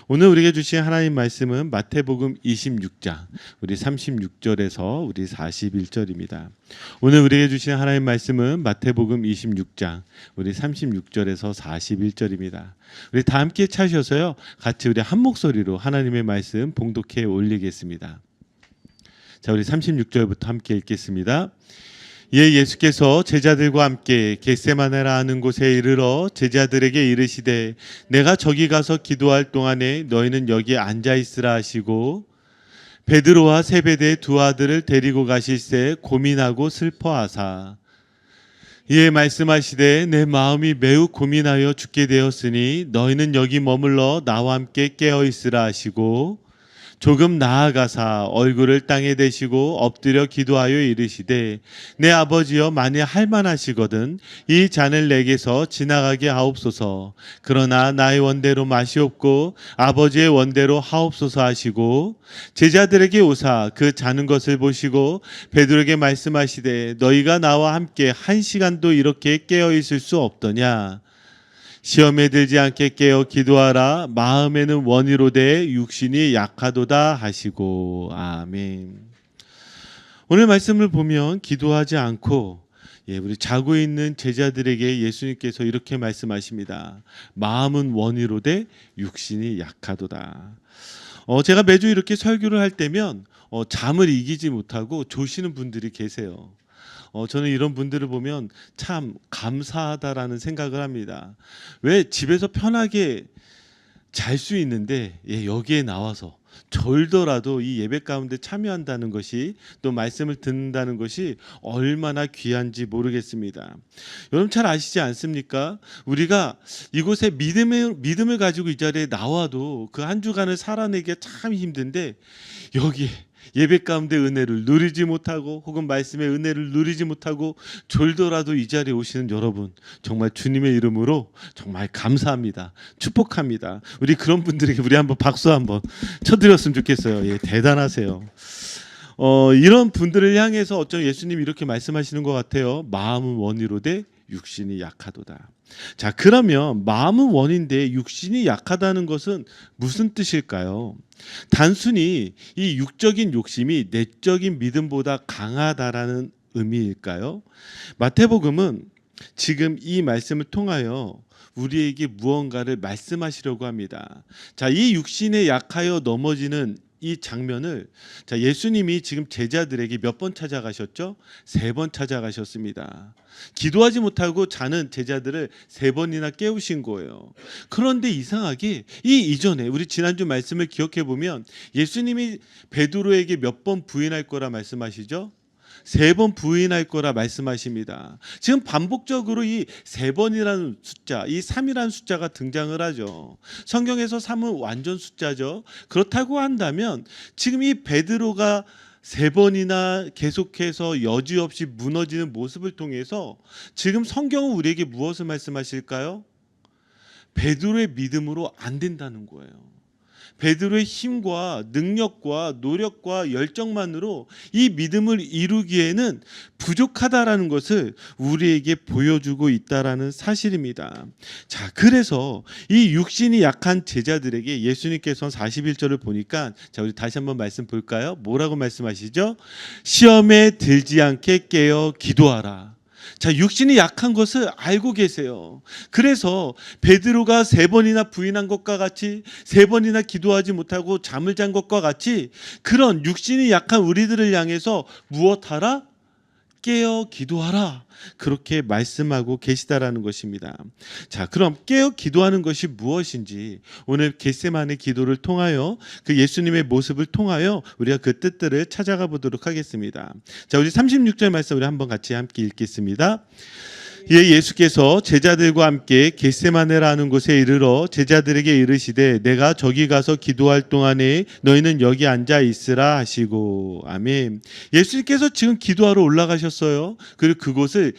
오늘 우리에게 주신 하나님 말씀은 마태복음 26장 우리 36절에서 우리 41절입니다. 오늘 우리에게 주신 하나님 말씀은 마태복음 26장 우리 36절에서 41절입니다. 우리 다 함께 찾으셔서요, 같이 우리 한 목소리로 하나님의 말씀 봉독해 올리겠습니다. 자, 우리 36절부터 함께 읽겠습니다. 예수께서 제자들과 함께 겟세마네라 하는 곳에 이르러 제자들에게 이르시되 내가 저기 가서 기도할 동안에 너희는 여기 앉아 있으라 하시고 베드로와 세베대의 두 아들을 데리고 가실새 고민하고 슬퍼하사 이에 말씀하시되 내 마음이 매우 고민하여 죽게 되었으니 너희는 여기 머물러 나와 함께 깨어 있으라 하시고 조금 나아가사 얼굴을 땅에 대시고 엎드려 기도하여 이르시되 내 아버지여 만일 할만하시거든 이 잔을 내게서 지나가게 하옵소서. 그러나 나의 원대로 마시옵고 아버지의 원대로 하옵소서 하시고 제자들에게 오사 그 자는 것을 보시고 베드로에게 말씀하시되 너희가 나와 함께 1시간도 이렇게 깨어 있을 수 없더냐. 시험에 들지 않게 깨어 기도하라. 마음에는 원이로되 육신이 약하도다 하시고. 아멘. 오늘 말씀을 보면 기도하지 않고 우리 자고 있는 제자들에게 예수님께서 이렇게 말씀하십니다. 마음은 원이로되 육신이 약하도다. 제가 매주 이렇게 설교를 할 때면 잠을 이기지 못하고 조시는 분들이 계세요. 저는 이런 분들을 보면 참 감사하다라는 생각을 합니다. 왜 집에서 편하게 잘 수 있는데 여기에 나와서 졸더라도 이 예배 가운데 참여한다는 것이, 또 말씀을 듣는다는 것이 얼마나 귀한지 모르겠습니다. 여러분 잘 아시지 않습니까? 우리가 이곳에 믿음을 가지고 이 자리에 나와도 그 한 주간을 살아내기가 참 힘든데 여기에 예배 가운데 은혜를 누리지 못하고 혹은 말씀의 은혜를 누리지 못하고 졸더라도 이 자리에 오시는 여러분, 정말 주님의 이름으로 정말 감사합니다. 축복합니다. 우리 그런 분들에게 우리 한번 박수 한번 쳐드렸으면 좋겠어요. 대단하세요. 이런 분들을 향해서 어쩜 예수님이 이렇게 말씀하시는 것 같아요. 마음은 원이로되 육신이 약하도다. 자, 그러면 마음은 원인데 육신이 약하다는 것은 무슨 뜻일까요? 단순히 이 육적인 욕심이 내적인 믿음보다 강하다라는 의미일까요? 마태복음은 지금 이 말씀을 통하여 우리에게 무언가를 말씀하시려고 합니다. 자, 이 육신에 약하여 넘어지는 이 장면을 예수님이 지금 제자들에게 몇 번 찾아가셨죠? 3번 찾아가셨습니다. 기도하지 못하고 자는 제자들을 3번이나 깨우신 거예요. 그런데 이상하게 이 이전에 우리 지난주 말씀을 기억해 보면 예수님이 베드로에게 몇 번 부인할 거라 말씀하시죠? 3번 부인할 거라 말씀하십니다. 지금 반복적으로 이 3번이라는 숫자, 이 3이라는 숫자가 등장을 하죠. 성경에서 3은 완전 숫자죠. 그렇다고 한다면 지금 이 베드로가 3번이나 계속해서 여지없이 무너지는 모습을 통해서 지금 성경은 우리에게 무엇을 말씀하실까요? 베드로의 믿음으로 안 된다는 거예요. 베드로의 힘과 능력과 노력과 열정만으로 이 믿음을 이루기에는 부족하다라는 것을 우리에게 보여주고 있다라는 사실입니다. 자, 그래서 이 육신이 약한 제자들에게 예수님께서 41절을 보니까, 자, 우리 다시 한번 말씀 볼까요? 뭐라고 말씀하시죠? 시험에 들지 않게 깨어 기도하라. 자, 육신이 약한 것을 알고 계세요. 그래서 베드로가 3번이나 부인한 것과 같이 3번이나 기도하지 못하고 잠을 잔 것과 같이 그런 육신이 약한 우리들을 향해서 무엇하라? 깨어 기도하라. 그렇게 말씀하고 계시다라는 것입니다. 자, 그럼 깨어 기도하는 것이 무엇인지 오늘 겟세마네 기도를 통하여 그 예수님의 모습을 통하여 우리가 그 뜻들을 찾아가 보도록 하겠습니다. 자, 우리 36절 말씀 우리 한번 같이 함께 읽겠습니다. 예수께서 제자들과 함께 겟세마네라 하는 곳에 이르러 제자들에게 이르시되 내가 저기 가서 기도할 동안에 너희는 여기 앉아 있으라 하시고. 아멘. 예수님께서 지금 기도하러 올라가셨어요. 그리고 그곳을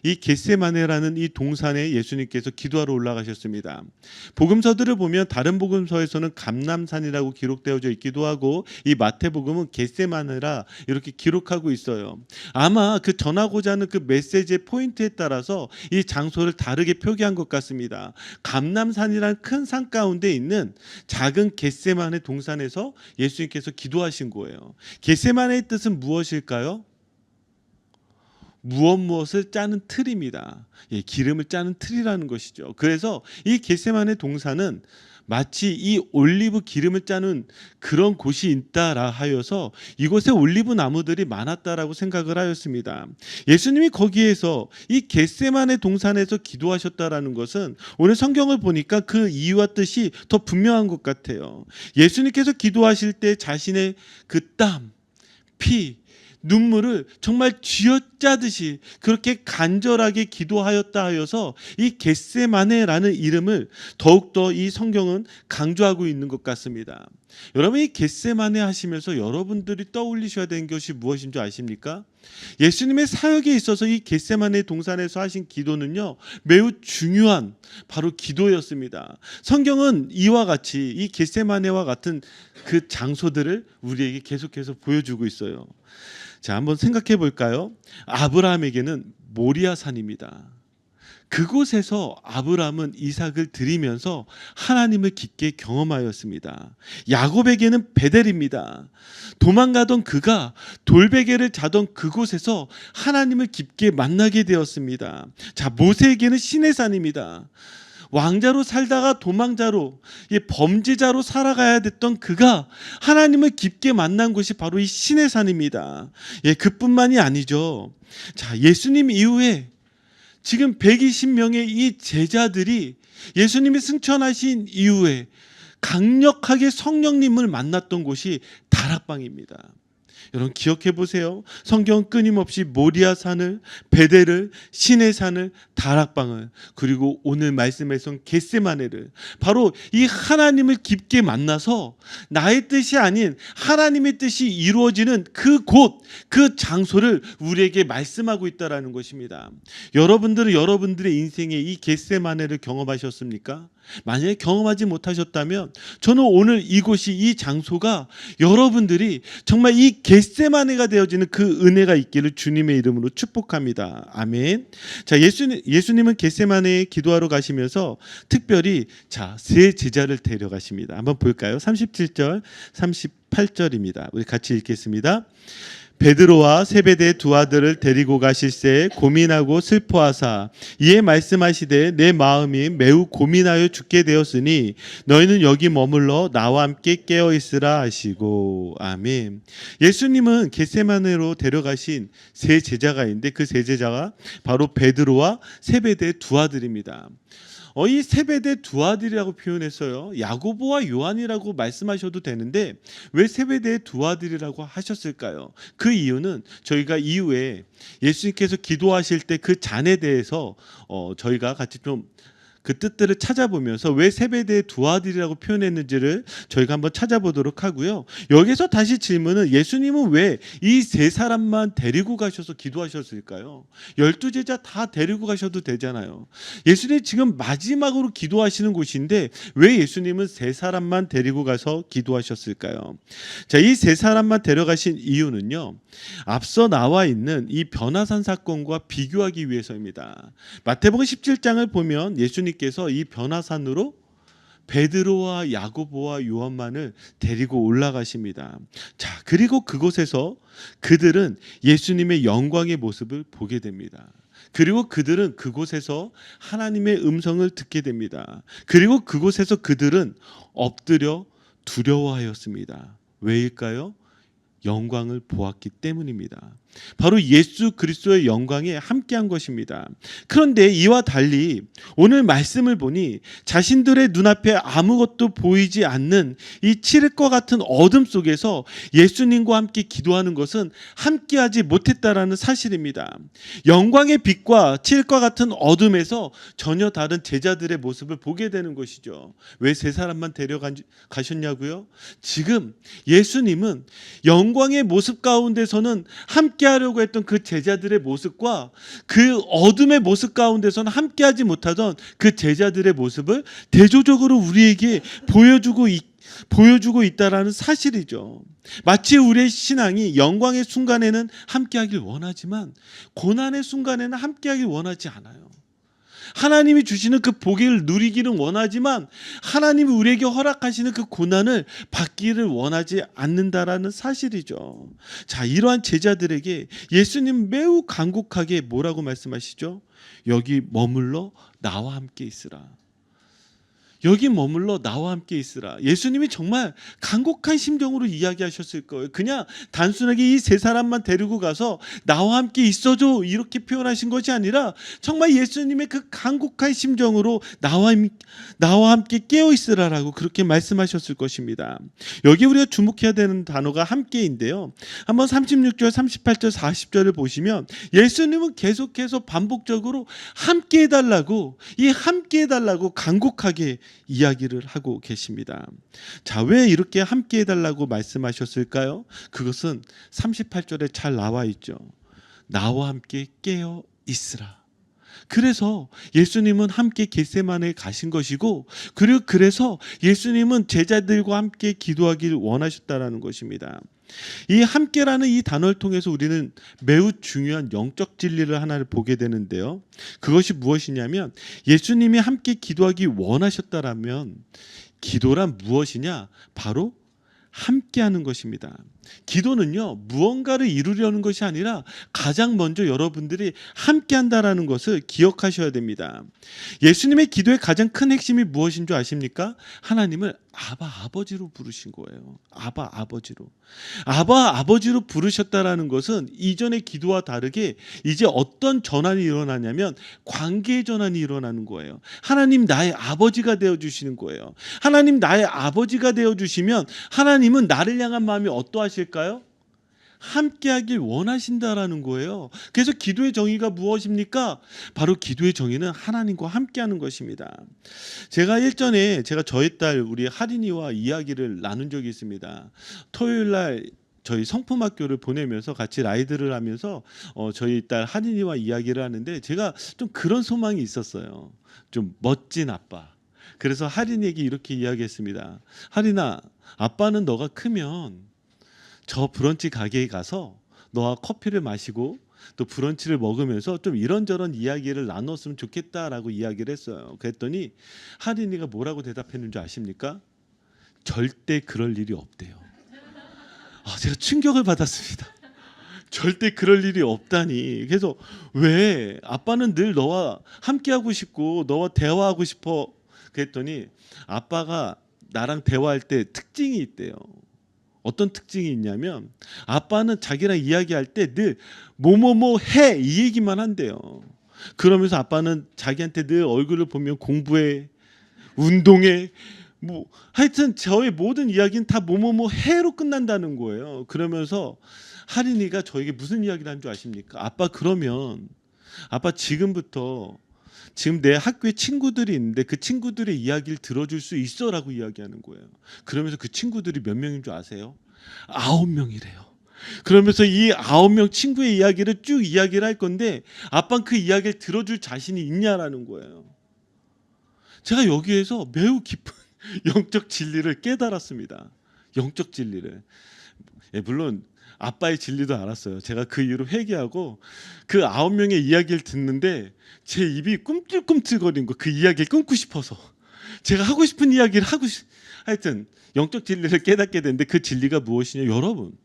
이 겟세마네라는 이 동산에 예수님께서 기도하러 올라가셨습니다. 복음서들을 보면 다른 복음서에서는 감람산이라고 기록되어져 있기도 하고 이 마태복음은 겟세마네라 이렇게 기록하고 있어요. 아마 그 전하고자 하는 그 메시지 메시지의 포인트에 따라서 이 장소를 다르게 표기한 것 같습니다. 감람산이라는 큰 산 가운데 있는 작은 겟세마네 동산에서 예수님께서 기도하신 거예요. 겟세마네의 뜻은 무엇일까요? 무엇을 짜는 틀입니다. 기름을 짜는 틀이라는 것이죠. 그래서 이 겟세마네 동산은 마치 이 올리브 기름을 짜는 그런 곳이 있다라 하여서 이곳에 올리브 나무들이 많았다라고 생각을 하였습니다. 예수님이 거기에서 이 겟세마네 동산에서 기도하셨다라는 것은 오늘 성경을 보니까 그 이유와 뜻이 더 분명한 것 같아요. 예수님께서 기도하실 때 자신의 그 땀, 피, 눈물을 정말 쥐어짜듯이 그렇게 간절하게 기도하였다 하여서 이 겟세마네라는 이름을 더욱더 이 성경은 강조하고 있는 것 같습니다. 여러분, 이 겟세마네 하시면서 여러분들이 떠올리셔야 되는 것이 무엇인 줄 아십니까? 예수님의 사역에 있어서 이 겟세마네 동산에서 하신 기도는요, 매우 중요한 바로 기도였습니다. 성경은 이와 같이 이 겟세마네와 같은 그 장소들을 우리에게 계속해서 보여주고 있어요. 자, 한번 생각해 볼까요? 아브라함에게는 모리아산입니다. 그곳에서 아브라함은 이삭을 드리면서 하나님을 깊게 경험하였습니다. 야곱에게는 베델입니다. 도망가던 그가 돌베개를 자던 그곳에서 하나님을 깊게 만나게 되었습니다. 자, 모세에게는 시내산입니다. 왕자로 살다가 도망자로, 범죄자로 살아가야 됐던 그가 하나님을 깊게 만난 곳이 바로 이 시내산입니다. 그뿐만이 아니죠. 자, 예수님 이후에 지금 120명의 이 제자들이 예수님이 승천하신 이후에 강력하게 성령님을 만났던 곳이 다락방입니다. 여러분 기억해 보세요. 성경은 끊임없이 모리아산을, 베델을, 시내산을, 다락방을, 그리고 오늘 말씀에선 겟세마네를, 바로 이 하나님을 깊게 만나서 나의 뜻이 아닌 하나님의 뜻이 이루어지는 그곳, 그 장소를 우리에게 말씀하고 있다라는 것입니다. 여러분들은 여러분들의 인생에 이 겟세마네를 경험하셨습니까? 만약에 경험하지 못하셨다면 저는 오늘 이곳이, 이 장소가 여러분들이 정말 이 겟세마네가 되어지는 그 은혜가 있기를 주님의 이름으로 축복합니다. 아멘. 자, 예수님은 겟세마네에 기도하러 가시면서 특별히 세 제자를 데려가십니다. 한번 볼까요? 37절, 38절입니다. 우리 같이 읽겠습니다. 베드로와 세베대의 두 아들을 데리고 가실새 고민하고 슬퍼하사 이에 말씀하시되 내 마음이 매우 고민하여 죽게 되었으니 너희는 여기 머물러 나와 함께 깨어 있으라 하시고. 아멘. 예수님은 겟세마네로 데려가신 세 제자가 있는데 그 세 제자가 바로 베드로와 세베대의 두 아들입니다. 이 세베대 두 아들이라고 표현했어요. 야고보와 요한이라고 말씀하셔도 되는데 왜 세베대의 두 아들이라고 하셨을까요? 그 이유는 저희가 이후에 예수님께서 기도하실 때 그 잔에 대해서 저희가 같이 좀 그 뜻들을 찾아보면서 왜 세베대의 두 아들이라고 표현했는지를 저희가 한번 찾아보도록 하고요. 여기서 다시 질문은, 예수님은 왜 이 세 사람만 데리고 가셔서 기도하셨을까요? 12제자 다 데리고 가셔도 되잖아요. 예수님 지금 마지막으로 기도하시는 곳인데 왜 예수님은 세 사람만 데리고 가서 기도하셨을까요? 자, 이 세 사람만 데려가신 이유는요, 앞서 나와 있는 이 변화산 사건과 비교하기 위해서입니다. 마태복음 17장을 보면 예수님께서 이 변화산으로 베드로와 야고보와 요한만을 데리고 올라가십니다. 자, 그리고 그곳에서 그들은 예수님의 영광의 모습을 보게 됩니다. 그리고 그들은 그곳에서 하나님의 음성을 듣게 됩니다. 그리고 그곳에서 그들은 엎드려 두려워하였습니다. 왜일까요? 영광을 보았기 때문입니다. 바로 예수 그리스도의 영광에 함께한 것입니다. 그런데 이와 달리 오늘 말씀을 보니 자신들의 눈앞에 아무것도 보이지 않는 이 칠흑과 같은 어둠 속에서 예수님과 함께 기도하는 것은 함께하지 못했다라는 사실입니다. 영광의 빛과 칠흑과 같은 어둠에서 전혀 다른 제자들의 모습을 보게 되는 것이죠. 왜 세 사람만 데려가셨냐고요? 지금 예수님은 영광의 모습 가운데서는 함께하려고 했던 그 제자들의 모습과 그 어둠의 모습 가운데서는 함께하지 못하던 그 제자들의 모습을 대조적으로 우리에게 보여주고 있다라는 사실이죠. 마치 우리의 신앙이 영광의 순간에는 함께하길 원하지만 고난의 순간에는 함께하길 원하지 않아요. 하나님이 주시는 그 복을 누리기는 원하지만 하나님이 우리에게 허락하시는 그 고난을 받기를 원하지 않는다라는 사실이죠. 자, 이러한 제자들에게 예수님 매우 간곡하게 뭐라고 말씀하시죠? 여기 머물러 나와 함께 있으라. 여기 머물러 나와 함께 있으라. 예수님이 정말 간곡한 심정으로 이야기하셨을 거예요. 그냥 단순하게 이 세 사람만 데리고 가서 나와 함께 있어줘 이렇게 표현하신 것이 아니라 정말 예수님의 그 간곡한 심정으로 나와 함께 깨어 있으라라고 그렇게 말씀하셨을 것입니다. 여기 우리가 주목해야 되는 단어가 함께인데요. 한번 36절, 38절, 40절을 보시면 예수님은 계속해서 반복적으로 함께 해달라고 간곡하게 이야기를 하고 계십니다. 자, 왜 이렇게 함께 해달라고 말씀하셨을까요? 그것은 38절에 잘 나와 있죠. 나와 함께 깨어 있으라. 그래서 예수님은 함께 겟세마네에 가신 것이고, 그리고 그래서 예수님은 제자들과 함께 기도하기를 원하셨다라는 것입니다. 이 함께라는 이 단어를 통해서 우리는 매우 중요한 영적 진리를 하나를 보게 되는데요. 그것이 무엇이냐면 예수님이 함께 기도하기 원하셨다라면 기도란 무엇이냐? 바로 함께하는 것입니다. 기도는요, 무언가를 이루려는 것이 아니라 가장 먼저 여러분들이 함께한다라는 것을 기억하셔야 됩니다. 예수님의 기도의 가장 큰 핵심이 무엇인 줄 아십니까? 하나님을 아버지로 부르신 거예요. 아버지로 부르셨다라는 것은 이전의 기도와 다르게 이제 어떤 전환이 일어나냐면 관계의 전환이 일어나는 거예요. 하나님 나의 아버지가 되어주시는 거예요. 하나님 나의 아버지가 되어주시면 하나님은 나를 향한 마음이 어떠하실까요? 함께하길 원하신다라는 거예요. 그래서 기도의 정의가 무엇입니까? 바로 기도의 정의는 하나님과 함께하는 것입니다. 제가 일전에 저희 딸 우리 하린이와 이야기를 나눈 적이 있습니다. 토요일 날 저희 성품학교를 보내면서 같이 라이드를 하면서 저희 딸 하린이와 이야기를 하는데 제가 좀 그런 소망이 있었어요. 좀 멋진 아빠. 그래서 하린이에게 이렇게 이야기했습니다. 하린아, 아빠는 너가 크면 저 브런치 가게에 가서 너와 커피를 마시고 또 브런치를 먹으면서 좀 이런저런 이야기를 나눴으면 좋겠다라고 이야기를 했어요. 그랬더니 하린이가 뭐라고 대답했는지 아십니까? 절대 그럴 일이 없대요. 제가 충격을 받았습니다. 절대 그럴 일이 없다니. 그래서 왜 아빠는 늘 너와 함께하고 싶고 너와 대화하고 싶어. 그랬더니 아빠가 나랑 대화할 때 특징이 있대요. 어떤 특징이 있냐면 아빠는 자기랑 이야기할 때 늘 뭐뭐뭐 해 이 얘기만 한대요. 그러면서 아빠는 자기한테 늘 얼굴을 보면 공부해, 운동해, 뭐 하여튼 저의 모든 이야기는 다 뭐뭐뭐 해로 끝난다는 거예요. 그러면서 하린이가 저에게 무슨 이야기를 한 줄 아십니까? 아빠 그러면 아빠 지금 내 학교에 친구들이 있는데 그 친구들의 이야기를 들어줄 수 있어라고 이야기하는 거예요. 그러면서 그 친구들이 몇 명인 줄 아세요? 9명이래요. 그러면서 이 9명 친구의 이야기를 쭉 이야기를 할 건데 아빠는 그 이야기를 들어줄 자신이 있냐라는 거예요. 제가 여기에서 매우 깊은 영적 진리를 깨달았습니다. 영적 진리를. 물론 아빠의 진리도 알았어요. 제가 그 이후로 회개하고 그 9명의 이야기를 듣는데 제 입이 꿈틀꿈틀거린 거, 그 이야기를 끊고 싶어서 제가 하고 싶은 이야기를 하여튼 영적 진리를 깨닫게 됐는데 그 진리가 무엇이냐? 여러분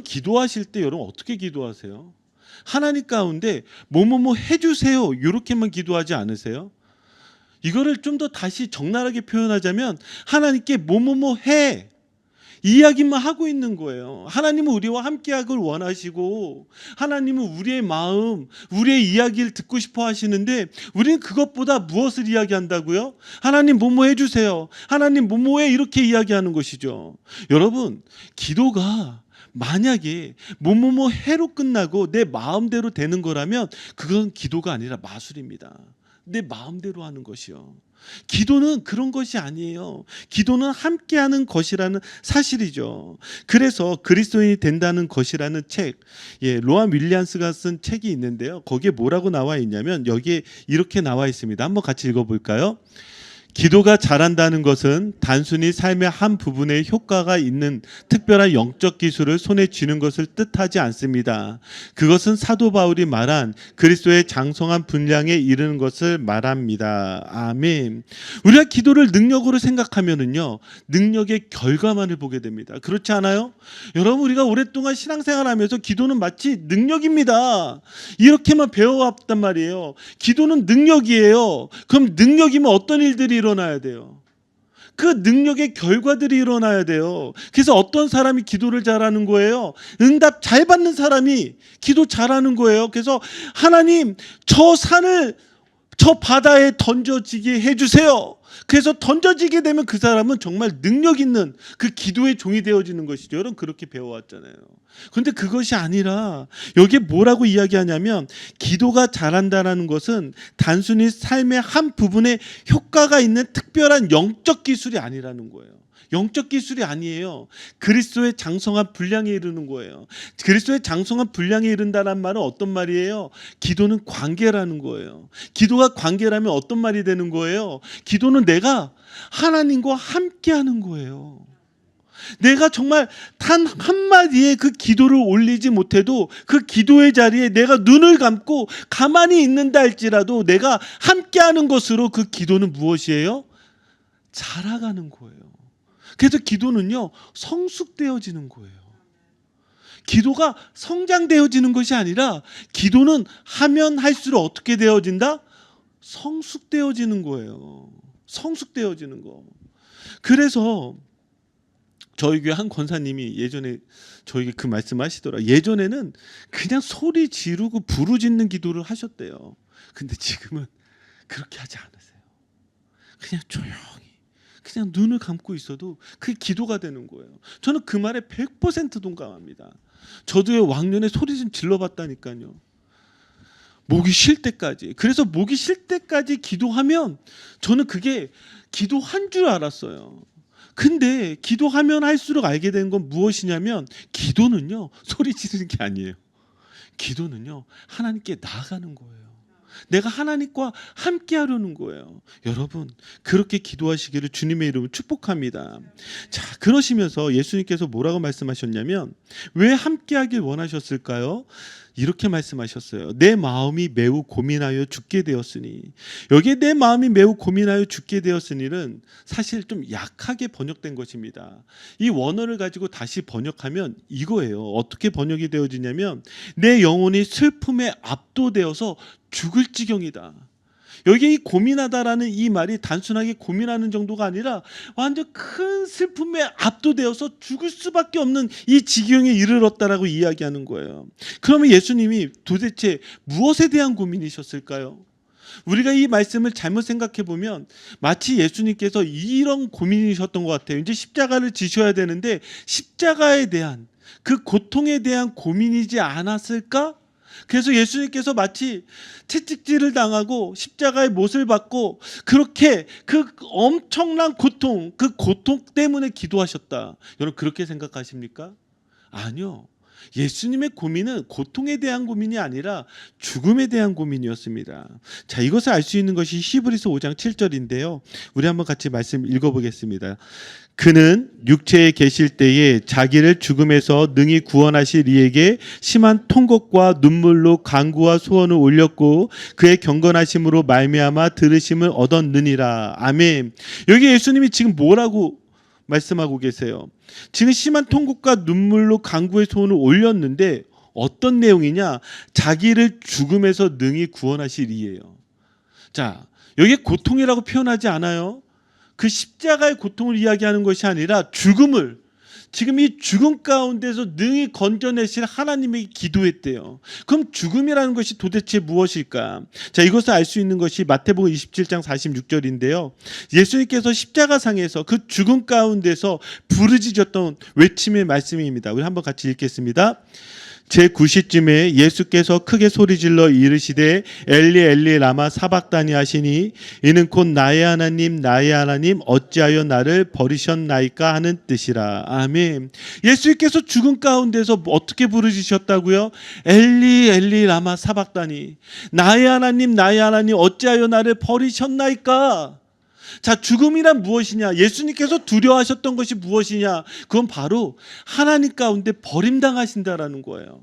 기도하실 때 여러분 어떻게 기도하세요? 하나님 가운데 뭐뭐뭐 해주세요 이렇게만 기도하지 않으세요? 이거를 좀 더 다시 적나라하게 표현하자면 하나님께 뭐뭐뭐 해 이야기만 하고 있는 거예요. 하나님은 우리와 함께하길 원하시고 하나님은 우리의 마음, 우리의 이야기를 듣고 싶어 하시는데 우리는 그것보다 무엇을 이야기한다고요? 하나님 뭐뭐 해주세요. 하나님 뭐뭐해 이렇게 이야기하는 것이죠. 여러분 기도가 만약에 뭐뭐뭐 해로 끝나고 내 마음대로 되는 거라면 그건 기도가 아니라 마술입니다. 내 마음대로 하는 것이요. 기도는 그런 것이 아니에요. 기도는 함께하는 것이라는 사실이죠. 그래서 그리스도인이 된다는 것이라는 책, 로안 윌리엄스가 쓴 책이 있는데요. 거기에 뭐라고 나와 있냐면 여기에 이렇게 나와 있습니다. 한번 같이 읽어볼까요? 기도가 잘한다는 것은 단순히 삶의 한 부분에 효과가 있는 특별한 영적 기술을 손에 쥐는 것을 뜻하지 않습니다. 그것은 사도 바울이 말한 그리스도의 장성한 분량에 이르는 것을 말합니다. 아멘. 우리가 기도를 능력으로 생각하면은요, 능력의 결과만을 보게 됩니다. 그렇지 않아요? 여러분, 우리가 오랫동안 신앙생활하면서 기도는 마치 능력입니다. 이렇게만 배워왔단 말이에요. 기도는 능력이에요. 그럼 능력이면 어떤 일들이 일어나야 돼요? 그 능력의 결과들이 일어나야 돼요. 그래서 어떤 사람이 기도를 잘하는 거예요? 응답 잘 받는 사람이 기도 잘하는 거예요. 그래서 하나님, 저 산을 저 바다에 던져지게 해주세요. 그래서 던져지게 되면 그 사람은 정말 능력 있는 그 기도의 종이 되어지는 것이죠. 여러분, 그렇게 배워왔잖아요. 그런데 그것이 아니라 여기에 뭐라고 이야기하냐면, 기도가 잘한다는 것은 단순히 삶의 한 부분에 효과가 있는 특별한 영적 기술이 아니라는 거예요. 영적 기술이 아니에요. 그리스도의 장성한 분량에 이르는 거예요. 그리스도의 장성한 분량에 이른다는 말은 어떤 말이에요? 기도는 관계라는 거예요. 기도가 관계라면 어떤 말이 되는 거예요? 기도는 내가 하나님과 함께하는 거예요. 내가 정말 단 한마디의 그 기도를 올리지 못해도 그 기도의 자리에 내가 눈을 감고 가만히 있는다 할지라도 내가 함께하는 것으로 그 기도는 무엇이에요? 자라가는 거예요. 그래서 기도는요, 성숙되어지는 거예요. 기도가 성장되어지는 것이 아니라 기도는 하면 할수록 어떻게 되어진다? 성숙되어지는 거예요. 성숙되어지는 거. 그래서 저희 교회 한 권사님이 예전에 저에게 그 말씀하시더라고요. 예전에는 그냥 소리 지르고 부르짖는 기도를 하셨대요. 근데 지금은 그렇게 하지 않으세요. 그냥 조용히 그냥 눈을 감고 있어도 그게 기도가 되는 거예요. 저는 그 말에 100% 동감합니다. 저도 왕년에 소리 좀 질러봤다니까요. 목이 쉴 때까지. 그래서 목이 쉴 때까지 기도하면 저는 그게 기도한 줄 알았어요. 근데 기도하면 할수록 알게 된 건 무엇이냐면, 기도는요, 소리 지르는 게 아니에요. 기도는요, 하나님께 나아가는 거예요. 내가 하나님과 함께 하려는 거예요. 여러분, 그렇게 기도하시기를 주님의 이름으로 축복합니다. 자, 그러시면서 예수님께서 뭐라고 말씀하셨냐면, 왜 함께 하길 원하셨을까요? 이렇게 말씀하셨어요. 내 마음이 매우 고민하여 죽게 되었으니. 여기에 내 마음이 매우 고민하여 죽게 되었으니는 사실 좀 약하게 번역된 것입니다. 이 원어를 가지고 다시 번역하면 이거예요. 어떻게 번역이 되어지냐면, 내 영혼이 슬픔에 압도되어서 죽을 지경이다. 여기 이 고민하다라는 이 말이 단순하게 고민하는 정도가 아니라 완전 큰 슬픔에 압도되어서 죽을 수밖에 없는 이 지경에 이르렀다라고 이야기하는 거예요. 그러면 예수님이 도대체 무엇에 대한 고민이셨을까요? 우리가 이 말씀을 잘못 생각해 보면 마치 예수님께서 이런 고민이셨던 것 같아요. 이제 십자가를 지셔야 되는데 십자가에 대한 그 고통에 대한 고민이지 않았을까? 그래서 예수님께서 마치 채찍질을 당하고 십자가의 못을 받고 그렇게 그 엄청난 고통, 그 고통 때문에 기도하셨다. 여러분, 그렇게 생각하십니까? 아니요. 예수님의 고민은 고통에 대한 고민이 아니라 죽음에 대한 고민이었습니다. 자, 이것을 알 수 있는 것이 히브리서 5장 7절인데요. 우리 한번 같이 말씀 읽어보겠습니다. 그는 육체에 계실 때에 자기를 죽음에서 능히 구원하실 이에게 심한 통곡과 눈물로 간구와 소원을 올렸고 그의 경건하심으로 말미암아 들으심을 얻었느니라. 아멘. 여기 예수님이 지금 뭐라고 말씀하고 계세요? 지금 심한 통곡과 눈물로 간구의 소원을 올렸는데 어떤 내용이냐? 자기를 죽음에서 능히 구원하실 이예요. 자, 여기 고통이라고 표현하지 않아요. 그 십자가의 고통을 이야기하는 것이 아니라 죽음을, 지금 이 죽음 가운데서 능히 건져내실 하나님에게 기도했대요. 그럼 죽음이라는 것이 도대체 무엇일까? 자, 이것을 알 수 있는 것이 마태복음 27장 46절인데요. 예수님께서 십자가상에서 그 죽음 가운데서 부르짖었던 외침의 말씀입니다. 우리 한번 같이 읽겠습니다. 제9시쯤에 예수께서 크게 소리질러 이르시되 엘리 엘리 라마 사박다니 하시니 이는 곧 나의 하나님 어찌하여 나를 버리셨나이까 하는 뜻이라. 아멘. 예수께서 죽은 가운데서 어떻게 부르짖으셨다고요? 엘리 엘리 라마 사박다니, 나의 하나님 어찌하여 나를 버리셨나이까. 자, 죽음이란 무엇이냐? 예수님께서 두려워하셨던 것이 무엇이냐? 그건 바로 하나님 가운데 버림당하신다라는 거예요.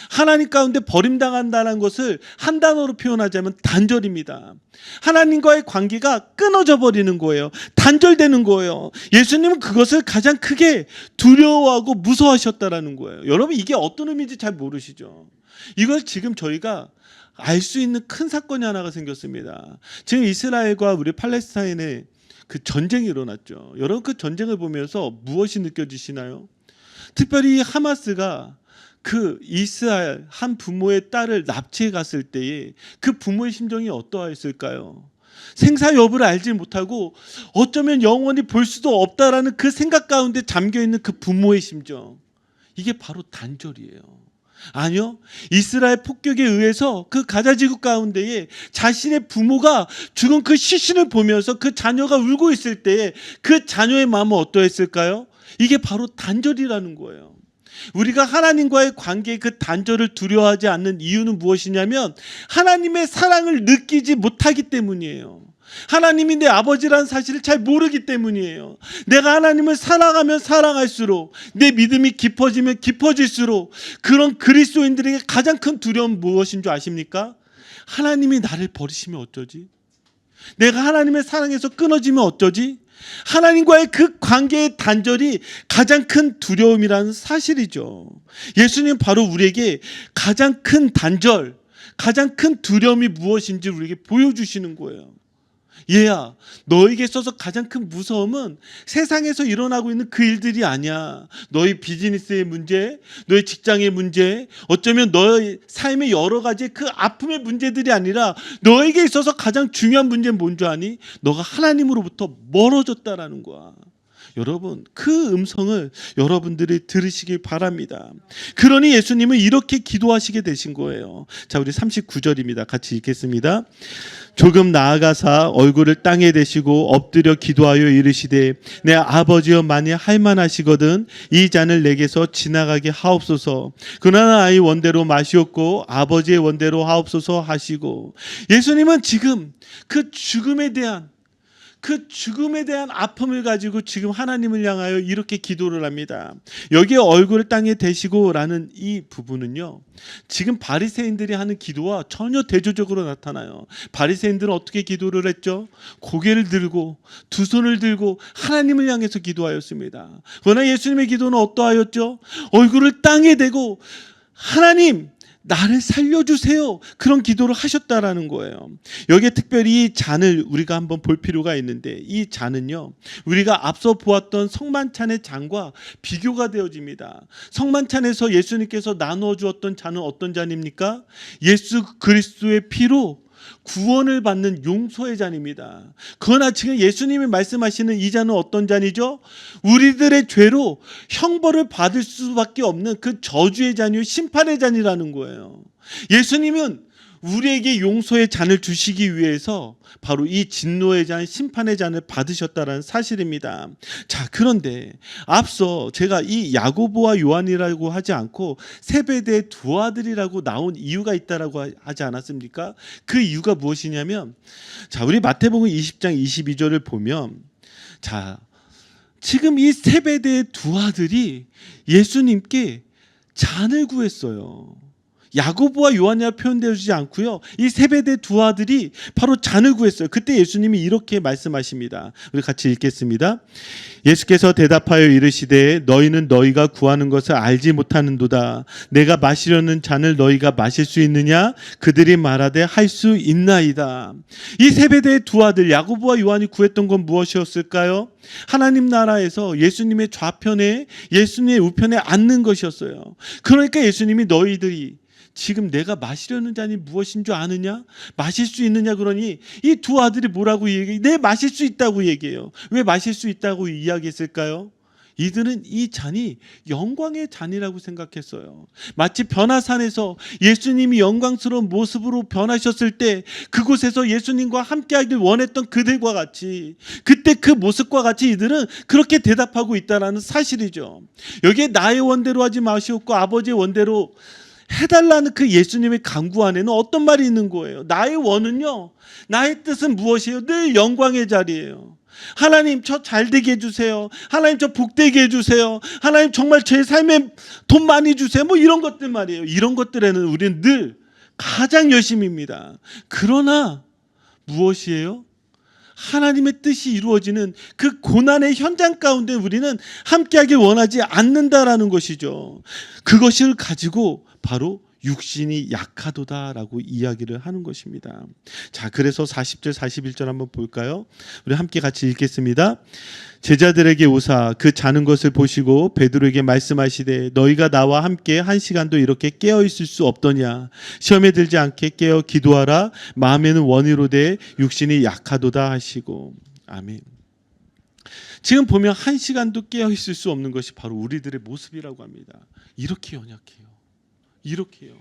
하나님 가운데 버림당한다는 것을 한 단어로 표현하자면 단절입니다. 하나님과의 관계가 끊어져 버리는 거예요. 단절되는 거예요. 예수님은 그것을 가장 크게 두려워하고 무서워하셨다라는 거예요. 여러분, 이게 어떤 의미인지 잘 모르시죠? 이걸 지금 저희가 알 수 있는 큰 사건이 하나가 생겼습니다. 지금 이스라엘과 우리 팔레스타인의 그 전쟁이 일어났죠. 여러분, 그 전쟁을 보면서 무엇이 느껴지시나요? 특별히 하마스가 그 이스라엘 한 부모의 딸을 납치해 갔을 때에 그 부모의 심정이 어떠했을까요? 생사 여부를 알지 못하고 어쩌면 영원히 볼 수도 없다라는 그 생각 가운데 잠겨있는 그 부모의 심정, 이게 바로 단절이에요. 아니요, 이스라엘 폭격에 의해서 그 가자지구 가운데에 자신의 부모가 죽은 그 시신을 보면서 그 자녀가 울고 있을 때에 그 자녀의 마음은 어떠했을까요? 이게 바로 단절이라는 거예요. 우리가 하나님과의 관계의 그 단절을 두려워하지 않는 이유는 무엇이냐면 하나님의 사랑을 느끼지 못하기 때문이에요. 하나님이 내 아버지라는 사실을 잘 모르기 때문이에요. 내가 하나님을 사랑하면 사랑할수록, 내 믿음이 깊어지면 깊어질수록 그런 그리스도인들에게 가장 큰 두려움은 무엇인 줄 아십니까? 하나님이 나를 버리시면 어쩌지? 내가 하나님의 사랑에서 끊어지면 어쩌지? 하나님과의 그 관계의 단절이 가장 큰 두려움이라는 사실이죠. 예수님 바로 우리에게 가장 큰 단절, 가장 큰 두려움이 무엇인지 우리에게 보여주시는 거예요. 얘야, 너에게 있어서 가장 큰 무서움은 세상에서 일어나고 있는 그 일들이 아니야. 너의 비즈니스의 문제, 너의 직장의 문제, 어쩌면 너의 삶의 여러 가지 그 아픔의 문제들이 아니라 너에게 있어서 가장 중요한 문제는 뭔 줄 아니? 너가 하나님으로부터 멀어졌다라는 거야. 여러분, 그 음성을 여러분들이 들으시길 바랍니다. 그러니 예수님은 이렇게 기도하시게 되신 거예요. 자, 우리 39절입니다. 같이 읽겠습니다. 조금 나아가사 얼굴을 땅에 대시고 엎드려 기도하여 이르시되 내 아버지여 만일 할만하시거든 이 잔을 내게서 지나가게 하옵소서. 그러나 아이 원대로 마시옵고 아버지의 원대로 하옵소서 하시고, 예수님은 지금 그 죽음에 대한 아픔을 가지고 지금 하나님을 향하여 이렇게 기도를 합니다. 여기에 얼굴을 땅에 대시고 라는 이 부분은요, 지금 바리새인들이 하는 기도와 전혀 대조적으로 나타나요. 바리새인들은 어떻게 기도를 했죠? 고개를 들고 두 손을 들고 하나님을 향해서 기도하였습니다. 그러나 예수님의 기도는 어떠하였죠? 얼굴을 땅에 대고 하나님, 나를 살려주세요, 그런 기도를 하셨다라는 거예요. 여기에 특별히 이 잔을 우리가 한번 볼 필요가 있는데, 이 잔은요, 우리가 앞서 보았던 성만찬의 잔과 비교가 되어집니다. 성만찬에서 예수님께서 나누어 주었던 잔은 어떤 잔입니까? 예수 그리스도의 피로 구원을 받는 용서의 잔입니다. 그러나 지금 예수님이 말씀하시는 이 잔은 어떤 잔이죠? 우리들의 죄로 형벌을 받을 수밖에 없는 그 저주의 잔이요, 심판의 잔이라는 거예요. 예수님은 우리에게 용서의 잔을 주시기 위해서 바로 이 진노의 잔, 심판의 잔을 받으셨다는 사실입니다. 자, 그런데 앞서 제가 이 야고보와 요한이라고 하지 않고 세베대의 두 아들이라고 나온 이유가 있다라고 하지 않았습니까? 그 이유가 무엇이냐면, 자, 우리 마태복음 20장 22절을 보면, 자, 지금 이 세베대의 두 아들이 예수님께 잔을 구했어요. 야고보와 요한이라 표현되지 않고요, 이 세베대 두 아들이 바로 잔을 구했어요. 그때 예수님이 이렇게 말씀하십니다. 우리 같이 읽겠습니다. 예수께서 대답하여 이르시되 너희는 너희가 구하는 것을 알지 못하는도다. 내가 마시려는 잔을 너희가 마실 수 있느냐? 그들이 말하되 할 수 있나이다. 이 세베대의 두 아들 야고보와 요한이 구했던 건 무엇이었을까요? 하나님 나라에서 예수님의 좌편에, 예수님의 우편에 앉는 것이었어요. 그러니까 예수님이 너희들이 지금 내가 마시려는 잔이 무엇인 줄 아느냐? 마실 수 있느냐? 그러니 이 두 아들이 뭐라고 얘기해요? 네, 마실 수 있다고 얘기해요. 왜 마실 수 있다고 이야기했을까요? 이들은 이 잔이 영광의 잔이라고 생각했어요. 마치 변화산에서 예수님이 영광스러운 모습으로 변하셨을 때 그곳에서 예수님과 함께하길 원했던 그들과 같이, 그때 그 모습과 같이 이들은 그렇게 대답하고 있다는 사실이죠. 여기에 나의 원대로 하지 마시옵고 아버지의 원대로 해달라는 그 예수님의 강구 안에는 어떤 말이 있는 거예요? 나의 원은요, 나의 뜻은 무엇이에요? 늘 영광의 자리예요. 하나님 저 잘되게 해주세요. 하나님 저 복되게 해주세요. 하나님 정말 제 삶에 돈 많이 주세요. 뭐 이런 것들 말이에요. 이런 것들에는 우리는 늘 가장 열심입니다. 그러나 무엇이에요? 하나님의 뜻이 이루어지는 그 고난의 현장 가운데 우리는 함께하길 원하지 않는다라는 것이죠. 그것을 가지고 바로 육신이 약하도다라고 이야기를 하는 것입니다. 자, 그래서 40절 41절 한번 볼까요? 우리 함께 같이 읽겠습니다. 제자들에게 오사 그 자는 것을 보시고 베드로에게 말씀하시되 너희가 나와 함께 한 시간도 이렇게 깨어 있을 수 없더냐. 시험에 들지 않게 깨어 기도하라. 마음에는 원이로되 육신이 약하도다 하시고. 아멘. 지금 보면 한 시간도 깨어 있을 수 없는 것이 바로 우리들의 모습이라고 합니다. 이렇게 연약해요. 이렇게요.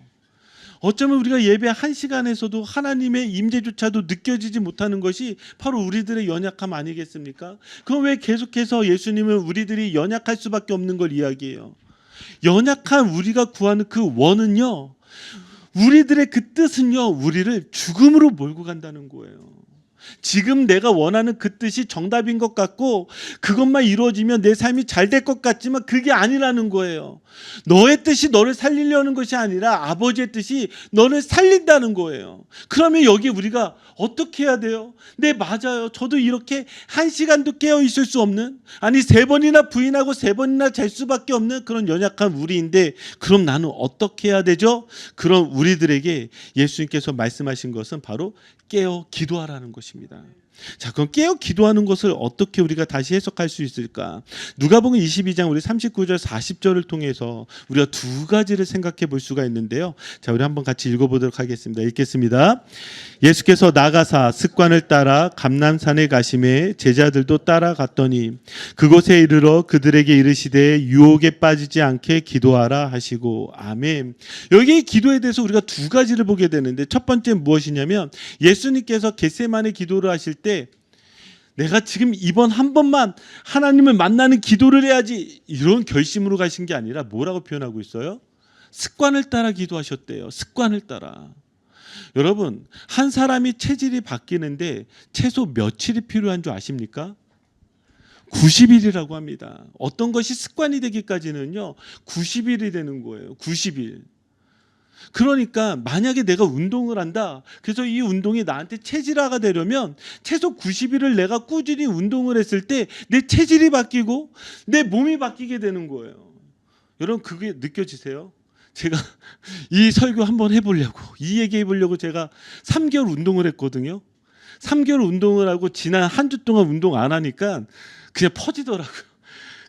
어쩌면 우리가 예배 한 시간에서도 하나님의 임재조차도 느껴지지 못하는 것이 바로 우리들의 연약함 아니겠습니까? 그럼 왜 계속해서 예수님은 우리들이 연약할 수밖에 없는 걸 이야기해요? 연약한 우리가 구하는 그 원은요, 우리들의 그 뜻은요, 우리를 죽음으로 몰고 간다는 거예요. 지금 내가 원하는 그 뜻이 정답인 것 같고 그것만 이루어지면 내 삶이 잘 될 것 같지만 그게 아니라는 거예요. 너의 뜻이 너를 살리려는 것이 아니라 아버지의 뜻이 너를 살린다는 거예요. 그러면 여기 우리가 어떻게 해야 돼요? 네, 맞아요. 저도 이렇게 한 시간도 깨어 있을 수 없는, 아니 3번이나 부인하고 3번이나 잘 수밖에 없는 그런 연약한 우리인데, 그럼 나는 어떻게 해야 되죠? 그럼 우리들에게 예수님께서 말씀하신 것은 바로 깨어 기도하라는 것입니다. 자, 그럼 깨어 기도하는 것을 어떻게 우리가 다시 해석할 수 있을까? 누가복음 22장 우리 39절 40절을 통해서 우리가 두 가지를 생각해 볼 수가 있는데요. 자, 우리 한번 같이 읽어보도록 하겠습니다. 읽겠습니다. 예수께서 나가사 습관을 따라 감람산에 가심에 제자들도 따라갔더니 그곳에 이르러 그들에게 이르시되 유혹에 빠지지 않게 기도하라 하시고. 아멘. 여기 기도에 대해서 우리가 두 가지를 보게 되는데, 첫 번째 무엇이냐면 예수님께서 겟세마네 기도를 하실 때 내가 지금 이번 한 번만 하나님을 만나는 기도를 해야지, 이런 결심으로 가신 게 아니라 뭐라고 표현하고 있어요? 습관을 따라 기도하셨대요. 습관을 따라. 여러분, 한 사람이 체질이 바뀌는데 최소 며칠이 필요한 줄 아십니까? 90일이라고 합니다. 어떤 것이 습관이 되기까지는요 90일이 되는 거예요. 90일. 그러니까 만약에 내가 운동을 한다, 그래서 이 운동이 나한테 체질화가 되려면 최소 90일을 내가 꾸준히 운동을 했을 때 내 체질이 바뀌고 내 몸이 바뀌게 되는 거예요. 여러분, 그게 느껴지세요? 제가 이 설교 한번 해보려고, 이 얘기 해보려고 제가 3개월 운동을 했거든요. 3개월 운동을 하고 지난 한 주 동안 운동 안 하니까 그냥 퍼지더라고요.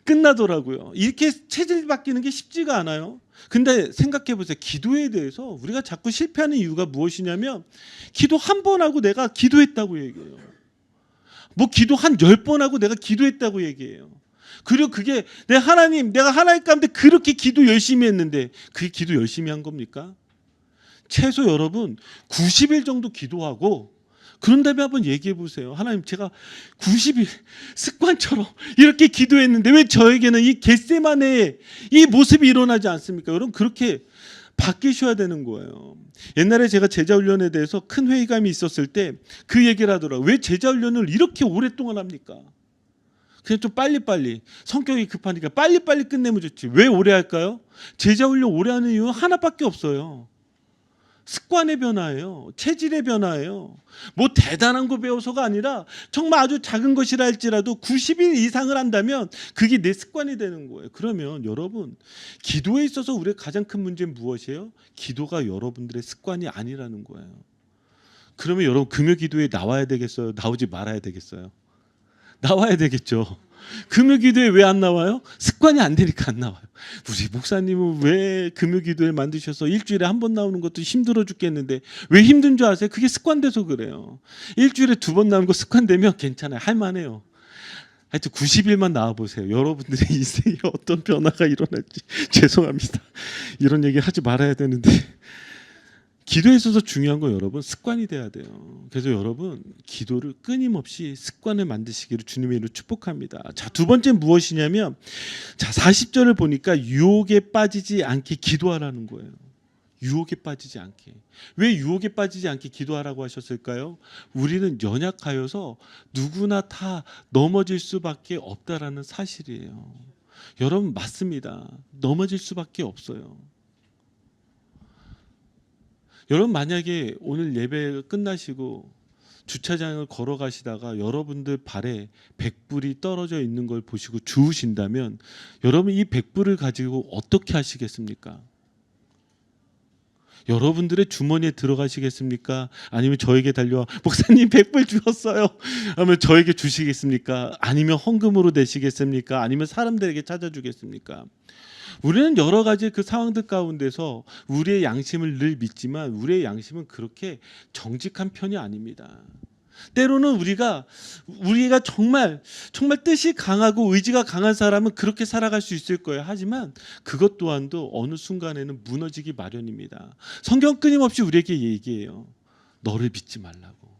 끝나더라고요. 이렇게 체질 바뀌는 게 쉽지가 않아요. 근데 생각해 보세요. 기도에 대해서 우리가 자꾸 실패하는 이유가 무엇이냐면, 기도 한 번 하고 내가 기도했다고 얘기해요. 뭐 기도 한 10번 하고 내가 기도했다고 얘기해요. 그리고 그게 내가 하나님 가운데 그렇게 기도 열심히 했는데 그게 기도 열심히 한 겁니까? 최소 여러분 90일 정도 기도하고 그런 다음에 한번 얘기해 보세요. 하나님, 제가 90일 습관처럼 이렇게 기도했는데 왜 저에게는 이 겟세마네의 이 모습이 일어나지 않습니까? 여러분, 그렇게 바뀌셔야 되는 거예요. 옛날에 제가 제자훈련에 대해서 큰 회의감이 있었을 때 그 얘기를 하더라고요. 왜 제자훈련을 이렇게 오랫동안 합니까? 그냥 좀 빨리빨리, 성격이 급하니까 빨리빨리 끝내면 좋지. 왜 오래 할까요? 제자훈련 오래 하는 이유는 하나밖에 없어요. 습관의 변화예요. 체질의 변화예요. 뭐 대단한 거 배워서가 아니라 정말 아주 작은 것이라 할지라도 90일 이상을 한다면 그게 내 습관이 되는 거예요. 그러면 여러분, 기도에 있어서 우리의 가장 큰 문제는 무엇이에요? 기도가 여러분들의 습관이 아니라는 거예요. 그러면 여러분, 금요 기도에 나와야 되겠어요? 나오지 말아야 되겠어요? 나와야 되겠죠. 금요 기도에 왜 안 나와요? 습관이 안 되니까 안 나와요. 우리 목사님은 왜 금요 기도에 만드셔서 일주일에 한 번 나오는 것도 힘들어 죽겠는데 왜 힘든 줄 아세요? 그게 습관돼서 그래요. 일주일에 2번 나오는 거 습관되면 괜찮아요. 할만해요. 하여튼 90일만 나와보세요. 여러분들의 인생에 어떤 변화가 일어날지. 죄송합니다. 이런 얘기 하지 말아야 되는데 기도에 있어서 중요한 건 여러분 습관이 돼야 돼요. 그래서 여러분 기도를 끊임없이 습관을 만드시기를 주님의 이름으로 축복합니다. 자, 두 번째 무엇이냐면, 자 40절을 보니까 유혹에 빠지지 않게 기도하라는 거예요. 유혹에 빠지지 않게. 왜 유혹에 빠지지 않게 기도하라고 하셨을까요? 우리는 연약하여서 누구나 다 넘어질 수밖에 없다라는 사실이에요. 여러분 맞습니다. 넘어질 수밖에 없어요. 여러분 만약에 오늘 예배 끝나시고 주차장을 걸어가시다가 여러분들 발에 100불이 떨어져 있는 걸 보시고 주우신다면 여러분 이 100불을 가지고 어떻게 하시겠습니까? 여러분들의 주머니에 들어가시겠습니까? 아니면 저에게 달려와 목사님 100불 주었어요 하면 저에게 주시겠습니까? 아니면 헌금으로 내시겠습니까? 아니면 사람들에게 찾아주겠습니까? 우리는 여러 가지 그 상황들 가운데서 우리의 양심을 늘 믿지만 우리의 양심은 그렇게 정직한 편이 아닙니다. 때로는 우리가 정말 뜻이 강하고 의지가 강한 사람은 그렇게 살아갈 수 있을 거예요. 하지만 그것 또한도 어느 순간에는 무너지기 마련입니다. 성경 끊임없이 우리에게 얘기해요. 너를 믿지 말라고.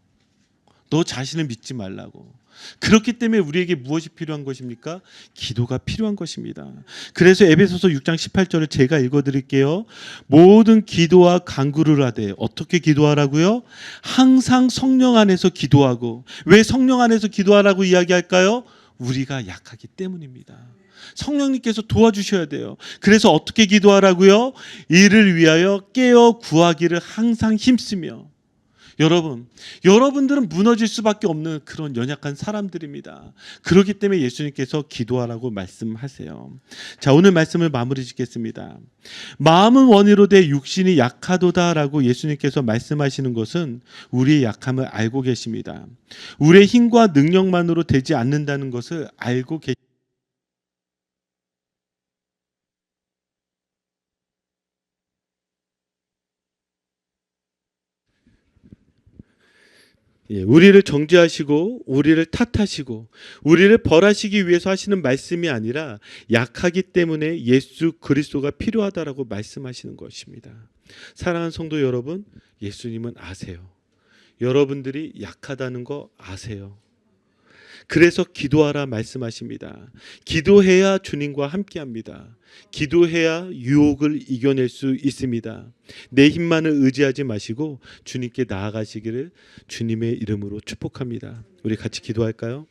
너 자신을 믿지 말라고. 그렇기 때문에 우리에게 무엇이 필요한 것입니까? 기도가 필요한 것입니다. 그래서 에베소서 6장 18절을 제가 읽어드릴게요. 모든 기도와 간구를 하되. 어떻게 기도하라고요? 항상 성령 안에서 기도하고. 왜 성령 안에서 기도하라고 이야기할까요? 우리가 약하기 때문입니다. 성령님께서 도와주셔야 돼요. 그래서 어떻게 기도하라고요? 이를 위하여 깨어 구하기를 항상 힘쓰며. 여러분들은 무너질 수밖에 없는 그런 연약한 사람들입니다. 그렇기 때문에 예수님께서 기도하라고 말씀하세요. 자, 오늘 말씀을 마무리 짓겠습니다. 마음은 원이로되 육신이 약하도다라고 예수님께서 말씀하시는 것은 우리의 약함을 알고 계십니다. 우리의 힘과 능력만으로 되지 않는다는 것을 알고 계십니다. 우리를 정죄하시고 우리를 탓하시고 우리를 벌하시기 위해서 하시는 말씀이 아니라 약하기 때문에 예수 그리스도가 필요하다라고 말씀하시는 것입니다. 사랑하는 성도 여러분, 예수님은 아세요. 여러분들이 약하다는 거 아세요. 그래서 기도하라 말씀하십니다. 기도해야 주님과 함께합니다. 기도해야 유혹을 이겨낼 수 있습니다. 내 힘만을 의지하지 마시고 주님께 나아가시기를 주님의 이름으로 축복합니다. 우리 같이 기도할까요?